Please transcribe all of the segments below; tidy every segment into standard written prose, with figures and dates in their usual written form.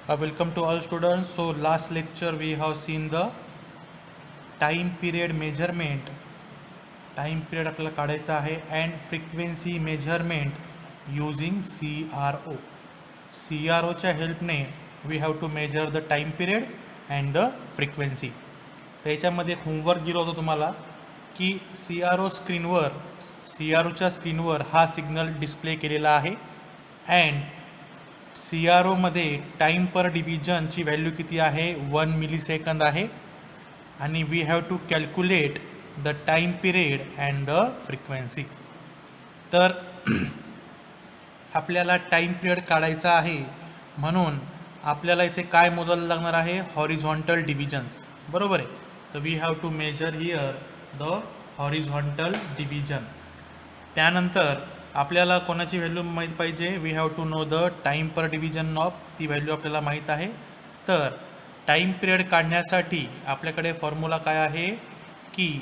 Welcome to all students. So last lecture we have seen the time period measurement. Time period आपल्याला काढायचा आहे and frequency measurement using CRO. CROच्या हेल्पने we have to measure the time period and the frequency. त्याच्यामध्ये एक homework दिलं होतं तुम्हाला की CROच्या स्क्रीनवर हा सिग्नल डिस्प्ले केलेला आहे अँड CROमध्ये टाईम पर डिव्हिजनची व्हॅल्यू किती आहे 1 मिलीसेकंद आहे आणि we have to calculate the time period and the frequency. तर आपल्याला टाईम पिरियड काढायचा आहे म्हणून आपल्याला इथे काय मोजायला लागणार आहे हॉरिझॉन्टल डिव्हिजन्स. बरोबर आहे. तर we have to measure here the horizontal division. त्यानंतर आपल्याला कोणाची व्हॅल्यू माहीत पाहिजे we have to know the time per division of ती व्हॅल्यू आपल्याला माहीत आहे. तर टाईम पिरियड काढण्यासाठी आपल्याकडे फॉर्म्युला काय आहे की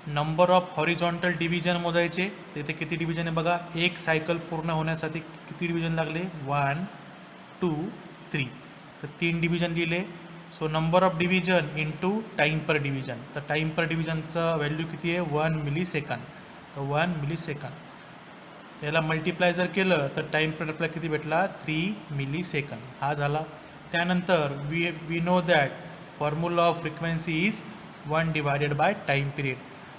नंबर ऑफ हॉरिझॉन्टल डिव्हिजन मोजायचे. तिथे किती डिव्हिजन आहे बघा एक सायकल पूर्ण होण्यासाठी किती डिव्हिजन लागले 1 2 3 तर 3 डिव्हिजन लिहिले. So number of division into time per division. तर टाईम पर डिव्हिजनचं व्हॅल्यू किती आहे 1 मिलीसेकंद. तर 1 मिलीसेकंद याला मल्टिप्लाय जर केलं तर टाईम पिरियड आपल्याला किती भेटला 3 मिलीसेकंद हा झाला. त्यानंतर we know that formula of frequency is 1 divided by time period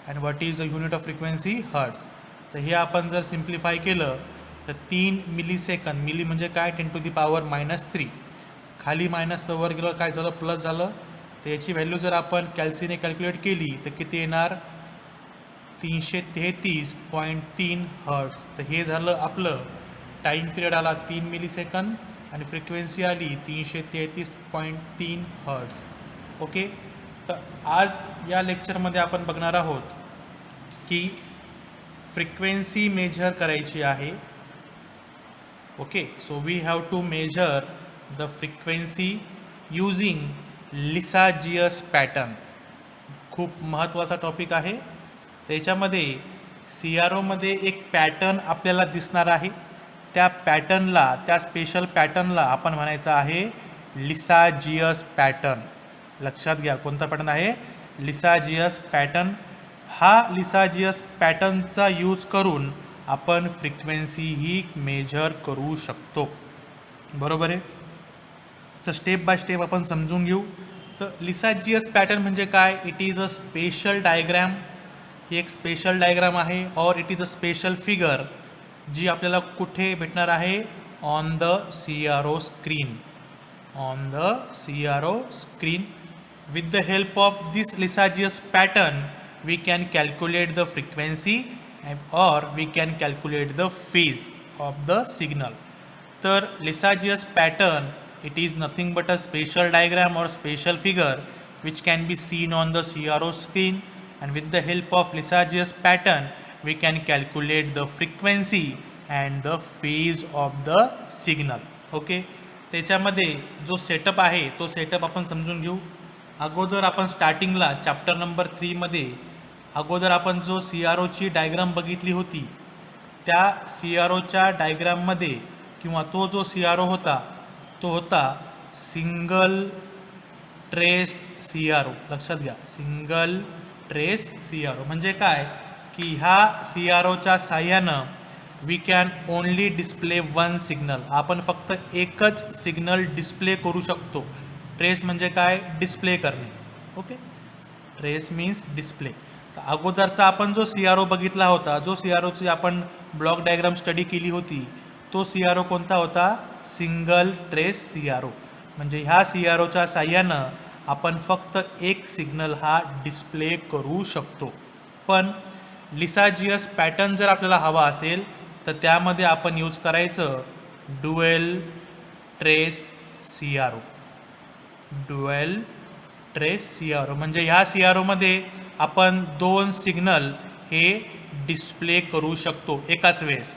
and what is the unit of frequency hertz. तर हे आपण जर सिम्प्लिफाय केलं तर 3 मिलीसेकंद मिली म्हणजे काय 10⁻³ खाली मायनस वर गेलं काय झालं प्लस झालं. तर याची व्हॅल्यू जर आपण कॅल्सीने कॅल्क्युलेट केली तर किती येणार 333.3 हर्ट्स. तर हे झालं आपलं टाईम पिरियड आला 3 मिलीसेकंद आणि फ्रिक्वेन्सी आली 333.3 हर्ट्स. ओके. तर आज या लेक्चरमध्ये आपण बघणार आहोत की फ्रिक्वेन्सी मेजर करायची आहे. Okay. So we have to measure the frequency using Lissajous pattern. खूप महत्त्वाचा टॉपिक आहे. त्याच्यामध्ये CROमध्ये एक पॅटर्न आपल्याला दिसणार आहे. त्या स्पेशल पॅटर्नला आपण म्हणायचं आहे लिसाजियस पॅटर्न. लक्षात घ्या कोणता पॅटर्न आहे लिसाजियस पॅटर्न. हा लिसाजियस पॅटर्नचा यूज करून आपण फ्रिक्वेन्सी ही मेजर करू शकतो. बरोबर आहे. तर स्टेप बाय स्टेप आपण समजून घेऊ. तर लिसाजियस पॅटर्न म्हणजे काय it is a special diagram. ही एक स्पेशल डायग्राम आहे और it is a special figure जी आपल्याला कुठे भेटणार आहे on the CRO screen. On the CRO screen. With the help of this Lissajous pattern we can calculate the frequency और we can calculate the phase of the signal. तर Lissajous pattern it is nothing but a special diagram और special figure which can be seen on the CRO screen. And with the help of Lisagius pattern we can calculate the frequency and the phase of the signal. Okay. त्याच्यामध्ये जो setup आहे तो setup आपण समजून घेऊ. अगोदर आपण स्टार्टिंगला चॅप्टर नंबर 3 मध्ये अगोदर आपण जो CROची डायग्राम बघितली होती त्या CROच्या डायग्राममध्ये किंवा तो जो CRO होता तो होता सिंगल ट्रेस CRO. लक्षात घ्या सिंगल ट्रेस CRO म्हणजे काय की ह्या CROच्या साह्यानं we can only display one signal. आपण फक्त एकच सिग्नल डिस्प्ले करू शकतो. ट्रेस म्हणजे काय डिस्प्ले करणे. ओके. Trace means display. तर अगोदरचा आपण जो CRO बघितला होता जो CROची आपण ब्लॉक डायग्राम स्टडी केली होती तो CRO कोणता होता सिंगल ट्रेस CRO. म्हणजे ह्या CROच्या साह्यानं आपण फक्त एक सिग्नल हा डिस्प्ले करू शकतो. पण लिसाजियस पॅटर्न जर आपल्याला हवा असेल तर त्यामध्ये आपण यूज करायचं dual trace CRO. Dual trace CRO म्हणजे ह्या CROमध्ये आपण 2 सिग्नल हे डिस्प्ले करू शकतो एकाच वेळेस.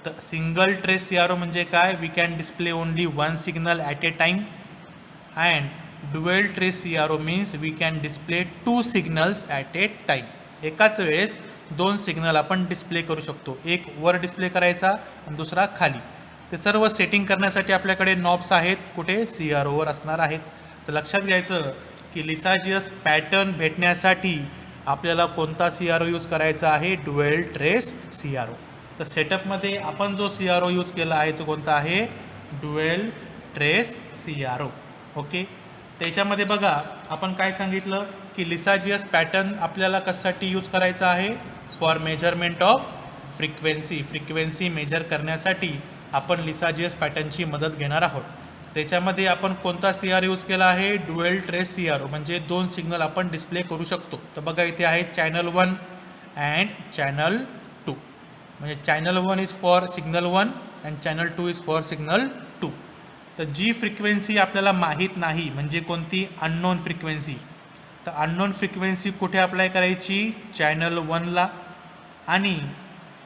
तर सिंगल ट्रेस CRO म्हणजे काय we can display only one signal at a time and dual trace CRO means we can display 2 signals at a time. एकाच वेळेस 2 सिग्नल आपण डिस्प्ले करू शकतो. एक वर डिस्प्ले करायचा आणि दुसरा खाली. ते सर्व सेटिंग करण्यासाठी आपल्याकडे नॉब्स आहेत, कुठे CROवर असणार आहेत. तर लक्षात घ्यायचं की लिसाजियस पॅटर्न भेटण्यासाठी आपल्याला कोणता CRO यूज करायचा आहे, ड्युएल ट्रेस CRO. तर सेटअपमध्ये आपण जो CRO यूज केला आहे तो कोणता आहे, ड्युएल ट्रेस CRO. ओके, त्याच्यामध्ये बघा आपण काय सांगितलं की लिसाजियस पॅटर्न आपल्याला कशासाठी यूज करायचा आहे, for measurement of frequency measure करण्यासाठी आपण लिसाजियस पॅटर्नची मदत घेणार आहोत. त्याच्यामध्ये आपण कोणता CRO यूज केला आहे, ड्युएल ट्रेस CRO, म्हणजे 2 सिग्नल आपण डिस्प्ले करू शकतो. तर बघा इथे आहे चॅनल 1 अँड चॅनल 2, म्हणजे channel 1 is for signal 1 and channel 2 is for signal 2. तर जी फ्रिक्वेन्सी आपल्याला माहीत नाही म्हणजे कोणती, अननोन फ्रिक्वेन्सी, तर अननोन फ्रिक्वेन्सी कुठे अप्लाय करायची, चॅनल 1ला. आणि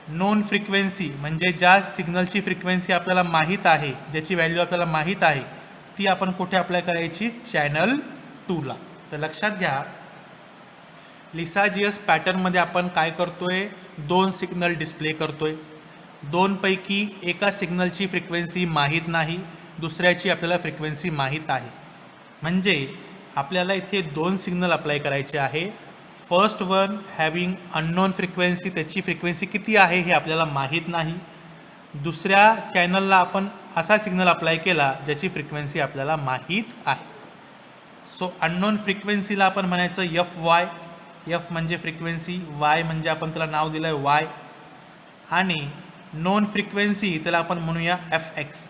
नोन फ्रिक्वेन्सी म्हणजे ज्या सिग्नलची फ्रिक्वेन्सी आपल्याला माहीत आहे, ज्याची व्हॅल्यू आपल्याला माहीत आहे, ती आपण कुठे अप्लाय करायची, चॅनल 2ला. तर लक्षात घ्या लिसाजियस पॅटर्नमध्ये आपण काय करतोय, 2 सिग्नल डिस्प्ले करतोय. 2 पैकी एका सिग्नलची फ्रिक्वेन्सी माहीत नाही, दुसऱ्याची आपल्याला फ्रिक्वेन्सी माहीत आहे. म्हणजे आपल्याला इथे 2 सिग्नल अप्लाय करायचे आहे. First one having unknown frequency, त्याची फ्रिक्वेन्सी किती आहे हे आपल्याला माहीत नाही. दुसऱ्या चॅनलला आपण असा सिग्नल अप्लाय केला ज्याची फ्रिक्वेन्सी आपल्याला माहीत आहे. सो अननोन फ्रिक्वेन्सीला आपण म्हणायचं FY. F म्हणजे फ्रिक्वेन्सी, Y म्हणजे आपण त्याला नाव दिलं आहे Y, आणि नोन फ्रिक्वेन्सी त्याला आपण म्हणूया FX.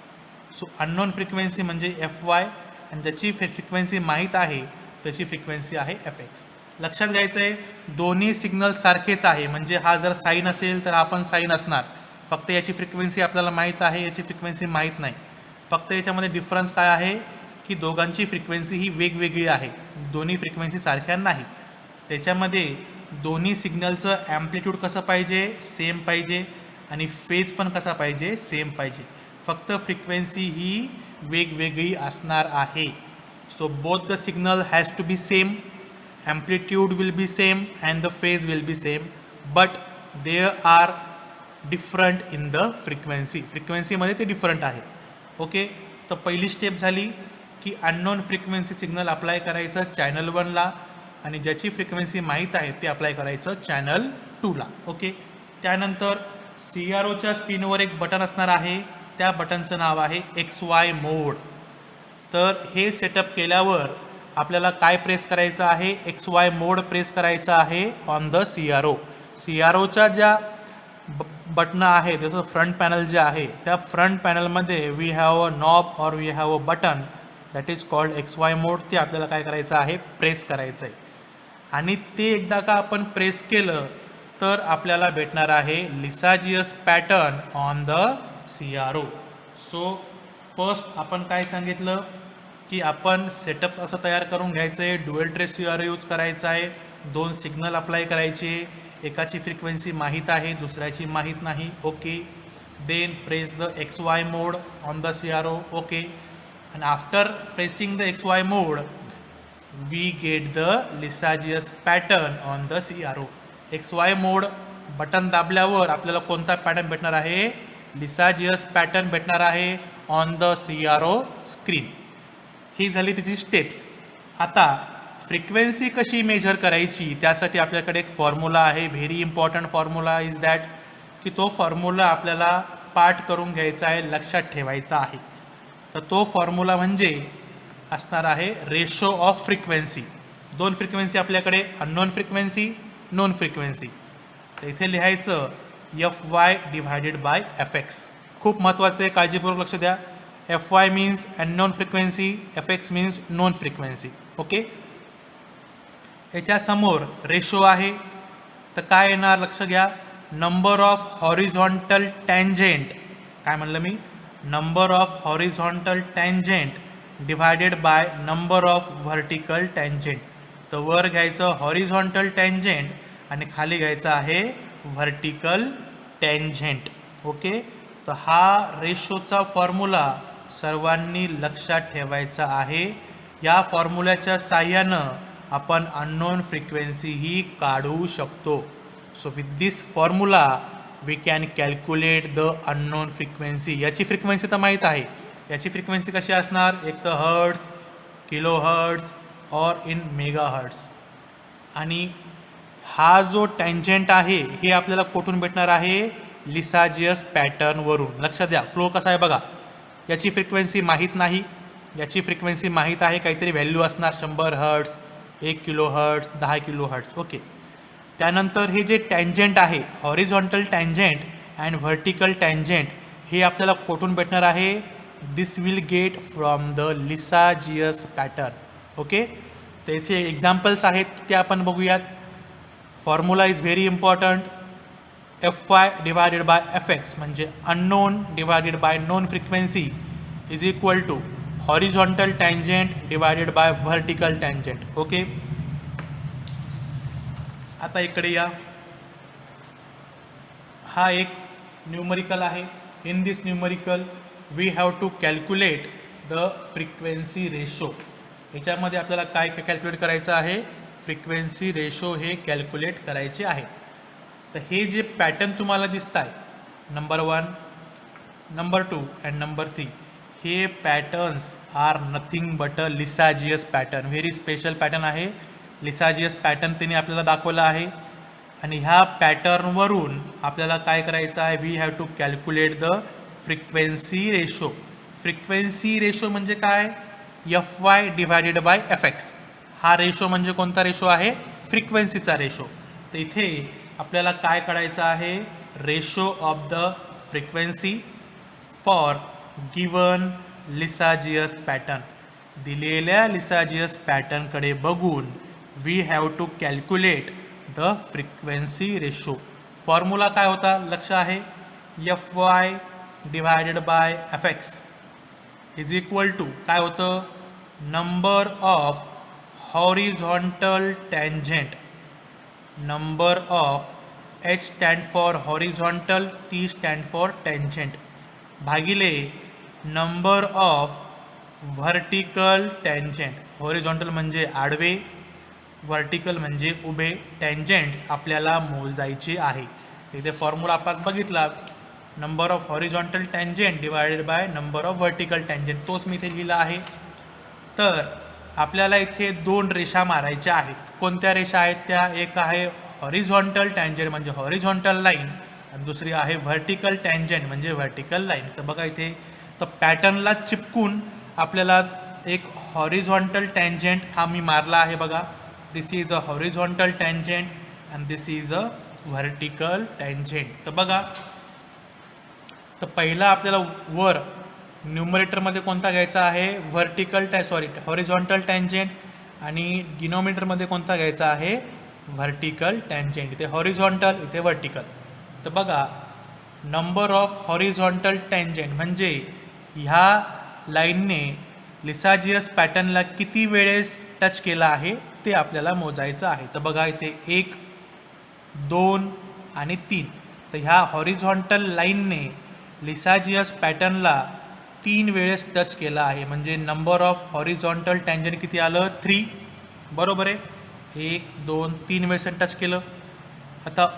सो अननोन फ्रिक्वेन्सी म्हणजे FY आणि ज्याची फ्रिक्वेन्सी माहीत आहे त्याची फ्रिक्वेन्सी आहे FX. लक्षात घ्यायचं आहे दोन्ही सिग्नल सारखेच आहे, म्हणजे हा जर साईन असेल तर आपण साईन असणार, फक्त याची फ्रिक्वेन्सी आपल्याला माहीत आहे, याची फ्रिक्वेन्सी माहीत नाही. फक्त याच्यामध्ये डिफरन्स काय आहे की दोघांची फ्रिक्वेन्सी ही वेगवेगळी आहे, दोन्ही फ्रिक्वेन्सी सारख्या नाही. त्याच्यामध्ये दोन्ही सिग्नलचं ॲम्प्लिट्यूड कसं पाहिजे, सेम पाहिजे, आणि फेज पण कसा पाहिजे, सेम पाहिजे. फक्त फ्रिक्वेन्सी ही वेगवेगळी असणार आहे. So both the signal has to be same, amplitude will be same and the phase will be same, but there are different in the frequency मध्ये ते डिफरंट आहे. ओके, तर पहिली स्टेप झाली की अननोन फ्रिक्वेन्सी सिग्नल अप्लाय करायचं channel 1ला आणि ज्याची फ्रिक्वेन्सी माहीत आहे ते अप्लाय करायचं चॅनल 2ला. ओके, त्यानंतर CROच्या स्क्रीनवर एक बटन असणार आहे, त्या बटनचं नाव आहे XY मोड. तर हे सेटअप केल्यावर आपल्याला काय प्रेस करायचं आहे, XY मोड प्रेस करायचा आहे ऑन द CROच्या ज्या बटनं आहे त्याचं फ्रंट पॅनल जे आहे त्या फ्रंट पॅनलमध्ये we have a knob or we have a button that is called XY mode. ते आपल्याला काय करायचं आहे, प्रेस करायचं आहे. आणि ते एकदा का आपण प्रेस केलं तर आपल्याला भेटणार आहे Lissajous pattern on the CRO. So first आपण काय सांगितलं की आपण सेटअप असं तयार करून घ्यायचं आहे, ड्युएल ट्रेस CRO यूज करायचा आहे, 2 सिग्नल अप्लाय करायचे, एकाची फ्रिक्वेन्सी माहीत आहे दुसऱ्याची माहीत नाही. Okay, then press the XY mode on the CRO. Okay, and after pressing the XY mode we get the Lissajous pattern on the CRO. XY mode button दाबल्यावर आपल्याला कोणता पॅटर्न भेटणार आहे, Lissajous पॅटर्न भेटणार आहे ऑन द CRO स्क्रीन. ही झाली तिची स्टेप्स. आता फ्रिक्वेन्सी कशी मेजर करायची त्यासाठी आपल्याकडे एक फॉर्म्युला आहे, very important formula is that, की तो फॉर्म्युला आपल्याला पाठ करून घ्यायचा आहे, लक्षात ठेवायचा आहे. तर तो फॉर्म्युला म्हणजे असणार आहे रेशो ऑफ फ्रिक्वेन्सी. 2 फ्रिक्वेन्सी आपल्याकडे, अननोन फ्रिक्वेन्सी, नोन फ्रिक्वेन्सी. तर इथे लिहायचं FY डिव्हायडेड बाय FX. खूप महत्त्वाचं आहे, काळजीपूर्वक लक्ष द्या. FY means unknown frequency, FX means non frequency. Okay, याच्या समोर रेशो आहे तर काय येणार लक्ष घ्या, नंबर ऑफ हॉरिझॉन्टल टँजेंट. काय म्हणलं मी, number of horizontal tangent divided by number of vertical tangent. तर वर घ्यायचं हॉरिझॉन्टल टँजेंट आणि खाली घ्यायचं आहे व्हर्टिकल टँजेंट. ओके, तर हा रेशोचा फॉर्म्युला सर्वांनी लक्षात ठेवायचा आहे. या फॉर्म्युल्याच्या साहाय्यानं आपण अननोन फ्रिक्वेन्सी ही काढू शकतो. So with this formula we can calculate the unknown frequency. याची फ्रिक्वेन्सी तर माहीत आहे. याची फ्रिक्वेन्सी कशी असणार, एक तर hertz, kilohertz or in megahertz. आणि हा जो टँजंट आहे हे आपल्याला कुठून भेटणार आहे, लिसाजियस पॅटर्नवरून. लक्षात द्या, फ्लो कसा आहे बघा. याची फ्रिक्वेन्सी माहीत नाही, याची फ्रिक्वेन्सी माहीत आहे, काहीतरी व्हॅल्यू असणार 100 hertz, 1 kilo hertz, 10 kilo hertz. Okay. त्यानंतर हे जे टँजंट आहे, horizontal tangent and vertical tangent, हे आपल्याला कुठून भेटणार आहे, this will get from the Lissajous pattern. Okay. त्याचे एक्झाम्पल्स आहेत ते आपण बघूयात. Formula is very important. Fy divided by Fx म्हणजे unknown divided by known frequency is equal to horizontal tangent divided by vertical tangent. Okay. आता इकडे या, हा एक न्यूमरिकल आहे. In this numerical we have to calculate the frequency ratio. याच्यामध्ये आपल्याला काय कॅल्क्युलेट करायचं आहे, फ्रिक्वेन्सी रेशो हे कॅल्क्युलेट करायचे आहे. तर हे जे पॅटर्न तुम्हाला दिसत आहे, नंबर 1, नंबर 2 अँड नंबर 3, हे patterns are nothing but a Lissajous pattern. Very special pattern आहे. लिसाजियस पॅटर्न त्यांनी आपल्याला दाखवला आहे. आणि ह्या पॅटर्नवरून आपल्याला काय करायचं आहे, we have to calculate the frequency ratio. Frequency ratio म्हणजे काय, Fy डिवायडेड बाय Fx. हा रेशो म्हणजे कोणता रेशो आहे, फ्रिक्वेन्सीचा रेशो. तर इथे आपल्याला काय करायचं आहे, ratio of the frequency for given Lissajous pattern. दिलेल्या लिसाजियस पॅटर्नकडे बघून we have to calculate the frequency ratio. Formula काय होता, लक्ष आहे, Fy divided by Fx is equal to काय होतं, number of horizontal tangent. Number of H stand for horizontal, T stand for tangent, भागिले number of vertical tangent. Horizontal म्हणजे आडवे, vertical म्हणजे उभे. टँजंट्स आपल्याला मोजायचे आहे. इथे फॉर्म्युला आपण बघितला, number of horizontal tangent divided bye number of vertical tangent, तोच मी इथे लिहिला आहे. तर आपल्याला इथे 2 रेषा मारायच्या आहेत. कोणत्या रेषा आहेत त्या, एक आहे हॉरिझॉन्टल टँजंट म्हणजे हॉरिझॉन्टल लाईन, आणि दुसरी आहे व्हर्टिकल टँजंट म्हणजे व्हर्टिकल लाईन. तर बघा इथे, तर पॅटर्नला चिपकून आपल्याला एक हॉरिझॉन्टल टँजंट हा मी मारला आहे बघा. This is a horizontal tangent and this is a vertical tangent. तर बघा, तर पहिला आपल्याला वर न्यूमरेटरमध्ये कोणता घ्यायचा आहे, हॉरिझॉन्टल टँजंट, आणि डिनॉमिनेटरमध्ये कोणता घ्यायचा आहे, व्हर्टिकल टँजंट. इथे हॉरिझॉन्टल, इथे व्हर्टिकल. तर बघा, नंबर ऑफ हॉरिझॉन्टल टँजंट म्हणजे ह्या लाईनने लिसाजियस पॅटर्नला किती वेळेस टच केला आहे ते आपल्याला मोजायचं आहे. तर बघा इथे 1, 2 आणि 3. तर ह्या हॉरिझॉन्टल लाईनने लिसाजियस पॅटर्नला 3 वेळेस टच केला आहे. म्हणजे नंबर ऑफ हॉरिझॉन्टल टँजंट किती आलं, 3. बरोबर आहे. 1, 2, 3 वेळेस टच केलं. आता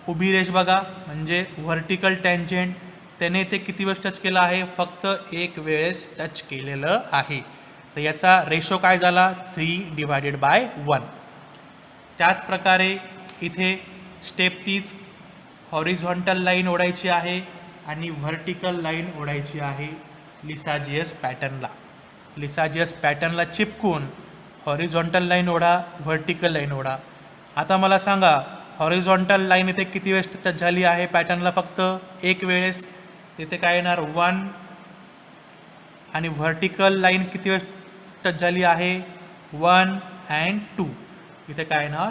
उभी रेष बघा, म्हणजे व्हर्टिकल टँजंट, त्याने ते किती वेळेस टच केलं आहे, फक्त 1 वेळेस टच केलेलं आहे. तर याचा रेशो काय झाला, 3 डिवायडेड बाय 1. त्याच प्रकारे इथे स्टेप तीच, हॉरिझॉन्टल लाईन ओढायची आहे आणि व्हर्टिकल लाईन ओढायची आहे लिसाजियस पॅटर्नला. लिसाजियस पॅटर्नला चिपकून हॉरिझॉन्टल लाईन ओढा, व्हर्टिकल लाईन ओढा. आता मला सांगा, हॉरिझॉन्टल लाईन इथे किती वेळेस टच झाली आहे पॅटर्नला, फक्त 1 वेळेस. तिथे काय येणार, 1. आणि व्हर्टिकल लाईन किती वेळेस टच झाली आहे, 1 अँड 2. इथे काय येणार,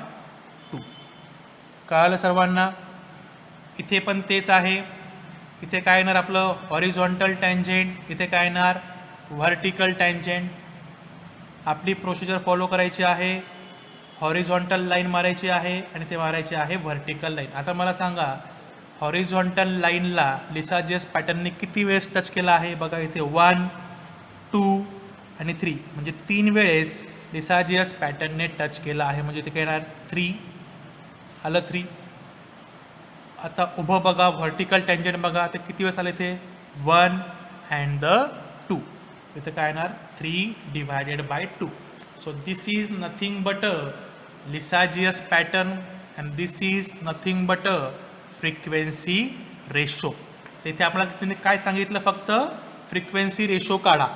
2. कळालं सर्वांना. इथे पण तेच आहे. इथे काय येणार आपलं, हॉरिझॉन्टल टँजंट, इथे काय येणार, व्हर्टिकल टँजंट. आपली प्रोसिजर फॉलो करायची आहे. हॉरिझॉन्टल लाईन मारायची आहे आणि ते मारायची आहे व्हर्टिकल लाईन. आता मला सांगा, हॉरिझॉन्टल लाईनला लिसाजियस पॅटर्नने किती वेळेस टच केला आहे, बघा इथे 1, 2 आणि 3. म्हणजे 3 वेळेस लिसाजियस पॅटर्नने टच केला आहे. म्हणजे इथे काय येणार, 3. आलं 3. आता उभं बघा, व्हर्टिकल टँजंट बघा, तर किती वेळेस आले इथे 1 अँड द 2. इथे काय येणार 3 divided by 2. So this is nothing but a Lissajous pattern and this is nothing but a frequency ratio. तिथे आपल्याला तिने काय सांगितलं, फक्त फ्रिक्वेन्सी रेशो काढा,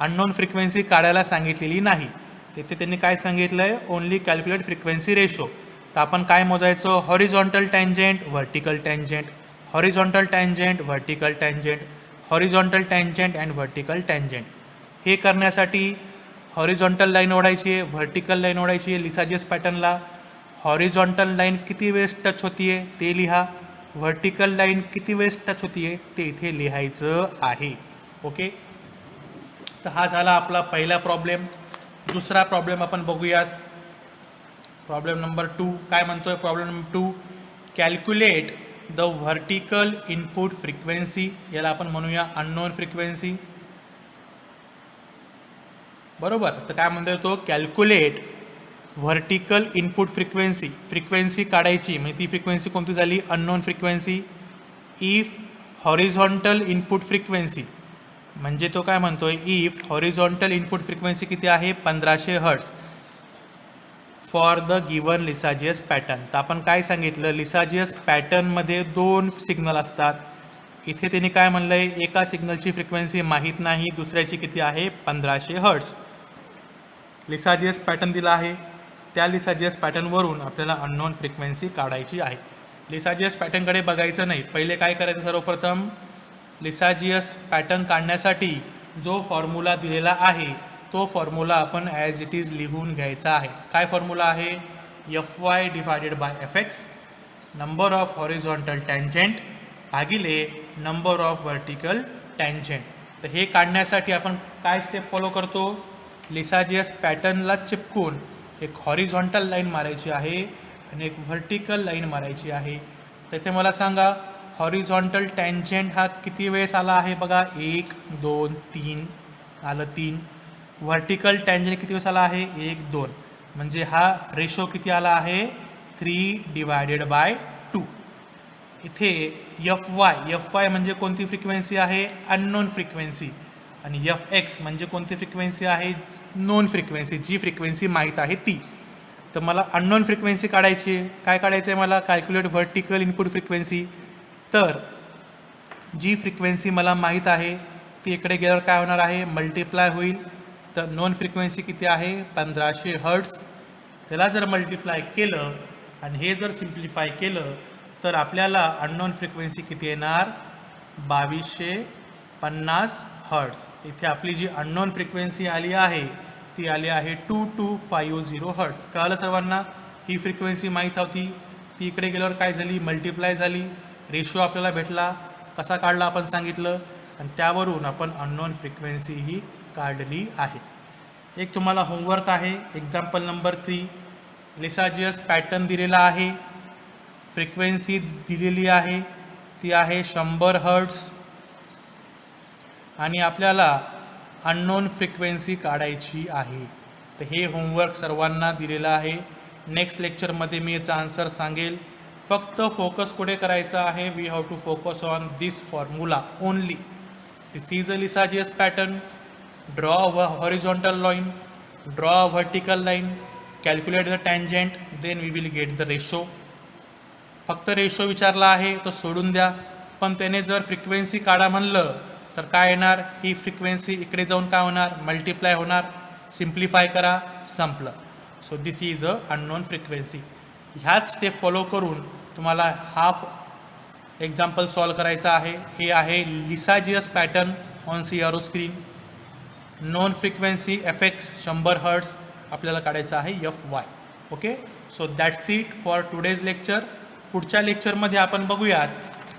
अननोन फ्रिक्वेन्सी काढायला सांगितलेली नाही. तिथे त्यांनी काय सांगितलंय, ओनली कॅल्क्युलेट फ्रिक्वेन्सी रेशो. तर आपण काय मोजायचं, horizontal tangent, vertical tangent, horizontal tangent, vertical tangent, horizontal tangent and vertical tangent. हे करण्यासाठी हॉरिझॉन्टल लाईन ओढायची आहे, व्हर्टिकल लाईन ओढायची आहे लिसाजियस पॅटर्नला. हॉरिझॉन्टल लाईन किती वेळेस टच होतीये ते लिहा, व्हर्टिकल लाईन किती वेळेस टच होतीये ते इथे लिहायचं आहे. ओके, तर हा झाला आपला पहिला प्रॉब्लेम. दुसरा प्रॉब्लेम आपण बघूयात. प्रॉब्लेम नंबर 2 काय म्हणतोय, problem number 2, calculate the vertical input frequency. याला आपण म्हणूया अननोन फ्रिक्वेन्सी. बरोबर, तर काय म्हणतोय तो, calculate vertical input frequency. Frequency काढायची, म्हणजे ती फ्रिक्वेन्सी कोणती झाली, unknown frequency. If horizontal input frequency, म्हणजे तो काय म्हणतोय, इफ हॉरिझॉन्टल इनपुट फ्रिक्वेन्सी किती आहे 1500 hertz for the given Lissajous pattern. तर आपण काय सांगितलं, लिसाजियस पॅटर्नमध्ये 2 सिग्नल असतात. इथे त्यांनी काय म्हणलंय, एका सिग्नलची फ्रिक्वेन्सी माहीत नाही, दुसऱ्याची किती आहे 1500 हर्ट्ज. लिसाजियस पॅटर्न दिला आहे, त्या लिसाजियस पॅटर्नवरून आपल्याला अननोन फ्रिक्वेन्सी काढायची आहे. लिसाजियस पॅटर्नकडे बघायचं नाही, पहिले काय करायचं, सर्वप्रथम लिसाजियस पॅटर्न काढण्यासाठी जो फॉर्म्युला दिलेला आहे तो फॉर्म्युला आपण ॲज इट इज लिहून घ्यायचा आहे. काय फॉर्म्युला आहे, Fy divided by Fx, number of horizontal tangent भागिले नंबर ऑफ व्हर्टिकल टँजंट. तर हे काढण्यासाठी आपण काय स्टेप फॉलो करतो, लिसाजियस पॅटर्नला चिपकून एक हॉरिझॉन्टल लाईन मारायची आहे आणि एक व्हर्टिकल लाईन मारायची आहे. तर इथे मला सांगा, हॉरिझॉन्टल टँजंट हा किती वेळेस आला आहे, बघा 1 2 3 आलं 3. व्हर्टिकल टँजंट किती वेळेस आला आहे 1 2, म्हणजे हा रेशो किती आला आहे 3 डिवायडेड बाय 2. इथे Fy म्हणजे कोणती फ्रिक्वेन्सी आहे, अननोन फ्रिक्वेन्सी, आणि Fx म्हणजे कोणती फ्रिक्वेन्सी आहे, नोन फ्रिक्वेन्सी, जी फ्रिक्वेन्सी माहीत आहे ती. तर मला अननोन फ्रिक्वेन्सी काढायची आहे. काय काढायचं आहे मला, कॅल्क्युलेट व्हर्टिकल इनपुट फ्रिक्वेन्सी. तर जी फ्रिक्वेन्सी मला माहीत आहे ती इकडे गेल्यावर काय होणार आहे, मल्टिप्लाय होईल. तर नॉन फ्रिक्वेन्सी किती आहे 1500 हर्ट्ज. त्याला जर मल्टिप्लाय केलं आणि हे जर सिम्प्लिफाय केलं तर आपल्याला अननोन फ्रिक्वेन्सी किती येणार 2250 हर्ट्ज. इथे आपली जी अननोन फ्रिक्वेन्सी आली आहे ती आली आहे 2250 हर्ट्ज. कळलं सर्वांना, ही फ्रिक्वेन्सी माहीत होती, ती इकडे गेल्यावर काय झाली, मल्टिप्लाय झाली, रेशो आपल्याला भेटला. कसा काढला आपण सांगितलं, आणि त्यावरून आपण अननोन फ्रिक्वेन्सी ही काढली आहे. एक तुम्हाला होमवर्क आहे, एक्झाम्पल नंबर 3. लिसाजियस पॅटर्न दिलेला आहे, फ्रिक्वेन्सी दिलेली आहे, ती आहे 100 हर्ट्ज, आणि आपल्याला अननोन फ्रिक्वेन्सी काढायची आहे. तर हे होमवर्क सर्वांना दिलेलं आहे. नेक्स्ट लेक्चरमध्ये मी याचा आन्सर सांगेल. फक्त फोकस कुठे करायचा आहे, we have to focus on this formula only. This is a Lissajous pattern, draw a horizontal line, draw a vertical line, calculate the tangent, then we will get the ratio. फक्त ratio विचारला आहे तो सोडून द्या. पण त्याने जर frequency काढा म्हणलं तर काय येणार, ही फ्रिक्वेन्सी इकडे जाऊन काय होणार, मल्टिप्लाय होणार. सिम्प्लिफाय करा, संपलं. So this is a unknown frequency. ह्याच स्टेप फॉलो करून तुम्हाला हाफ एक्झाम्पल सॉल्व करायचा आहे. हे आहे Lissajous pattern on CRO screen. Known frequency Fx 100 hertz आपल्याला काढायचं आहे Fy. Okay, so that's it for today's lecture. पुढच्या लेक्चरमध्ये आपण बघूयात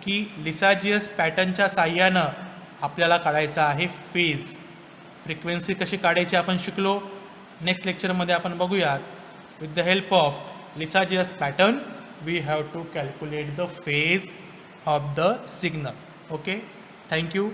की लिसाजियस पॅटर्नच्या साह्यानं आपल्याला काढायचं आहे फेज. फ्रिक्वेन्सी कशी काढायची आपण शिकलो. नेक्स्ट लेक्चरमध्ये आपण बघूयात with the help of Lissajous pattern we have to calculate the phase of the signal. Okay, thank you.